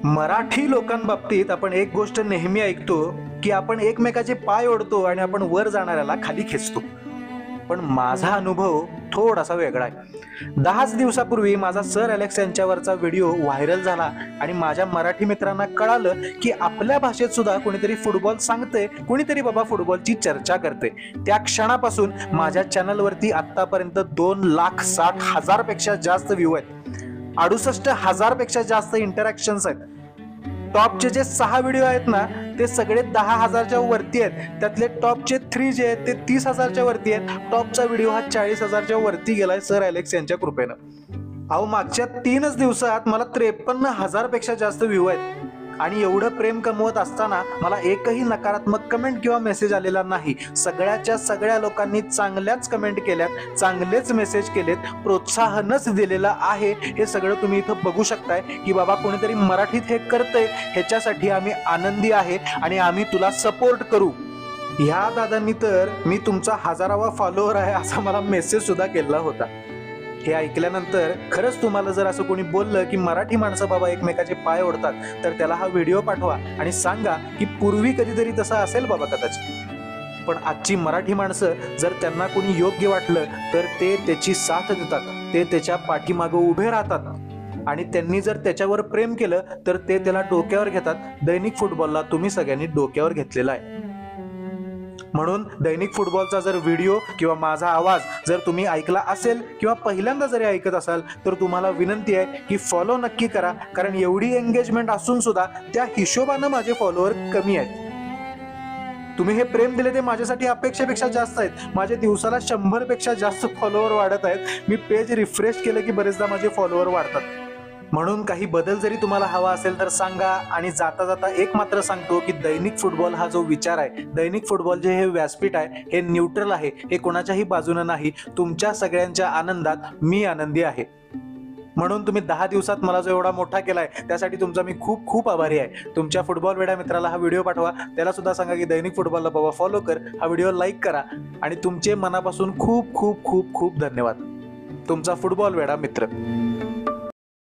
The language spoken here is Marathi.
मराठी लोकांबाबतीत आपण एक गोष्ट नेहमी ऐकतो की आपण एकमेकाचे पाय ओढतो आणि आपण वर जाणाऱ्याला खाली खेचतो. पण माझा अनुभव थोडासा वेगळा आहे. 10च दिवसापूर्वी माझा सर अलेक्स यांच्यावरचा व्हिडिओ व्हायरल झाला आणि माझ्या मराठी मित्रांना कळालं की आपल्या भाषेत सुद्धा कोणीतरी फुटबॉल सांगते, कोणीतरी बाबा फुटबॉलची चर्चा करते. त्या क्षणापासून माझ्या चॅनलवरती आतापर्यंत 2,60,000 पेक्षा जास्त व्ह्यू आहेत, 68,000 पेक्षा जास्त इंटरॅक्शन्स आहेत. टॉपचे जे 6 व्हिडिओ आहेत ना ते सगळे 10,000च्या वरती आहेत. त्यातले टॉपचे 3 जे आहेत ते 30,000च्या वरती आहेत. टॉपचा व्हिडिओ हा 40,000च्या वरती गेलाय सर अलेक्स यांच्या कृपेनं. अहो, मागच्या 3च दिवसात मला 53,000 पेक्षा जास्त व्ह्यू आहेत आणि एवढं प्रेम कमवत असताना मला एकही नकारात्मक कमेंट किंवा मेसेज आलेला नाही. सगळ्याच्या सगळ्या लोकांनी चांगल्याच कमेंट केल्यात, चांगलेच मेसेज केलेत, प्रोत्साहनच दिलेलं आहे. हे सगळं तुम्ही इथं बघू शकताय की बाबा कोणीतरी मराठीत हे करतंय, ह्याच्यासाठी आम्ही आनंदी आहे आणि आम्ही तुला सपोर्ट करू. ह्या दादांनी तर मी तुमचा 1000वा फॉलोअर आहे असा मला मेसेज सुद्धा केला होता. हे ऐकल्यानंतर खरंच तुम्हाला जर असं कोणी बोललं की मराठी माणसं बाबा एकमेकाचे पाय ओढतात तर त्याला हा व्हिडिओ पाठवा आणि सांगा की पूर्वी कधीतरी तसं असेल बाबा कदाचित. पण आजची मराठी माणसं जर त्यांना कोणी योग्य वाटलं तर ते त्याची साथ देतात, ते त्याच्या पाठीमागं उभे राहतात आणि त्यांनी जर त्याच्यावर प्रेम केलं तर ते त्याला डोक्यावर घेतात. दैनिक फुटबॉलला तुम्ही सगळ्यांनी डोक्यावर घेतलेला आहे. म्हणून दैनिक फुटबॉलचा जर व्हिडिओ किंवा माझा आवाज जर तुम्ही ऐकला असेल किंवा पहिल्यांदा जरी ऐकत असाल तर तुम्हाला विनंती आहे की फॉलो नक्की करा, कारण एवढी एंगेजमेंट असून सुद्धा त्या हिशोबानं माझे फॉलोअर कमी आहेत. तुम्ही हे प्रेम दिले ते माझ्यासाठी अपेक्षेपेक्षा जास्त आहेत. माझे दिवसाला 100 पेक्षा जास्त फॉलोअर वाढत आहेत. मी पेज रिफ्रेश केलं की बरेचदा माझे फॉलोअर वाढतात. म्हणून काही बदल जरी तुम्हाला हवा असेल तर सांगा. आणि जाता जाता एक मात्र सांगतो की दैनिक फुटबॉल हा जो विचार आहे, दैनिक फुटबॉल जे हे व्यासपीठ आहे हे न्यूट्रल आहे, हे कोणाच्याही बाजूने नाही. तुमच्या सगळ्यांच्या आनंदात मी आनंदी आहे. म्हणून तुम्ही 10 दिवसात मला जो एवढा मोठा केलाय त्यासाठी तुमचा मी खूप खूप आभारी आहे. तुमच्या फुटबॉल वेडा मित्राला हा व्हिडिओ पाठवा, त्याला सुद्धा सांगा की दैनिक फुटबॉलला बाबा फॉलो कर, हा व्हिडिओ लाईक करा आणि तुमचे मनापासून खूप खूप खूप खूप धन्यवाद. तुमचा फुटबॉल वेडा मित्र.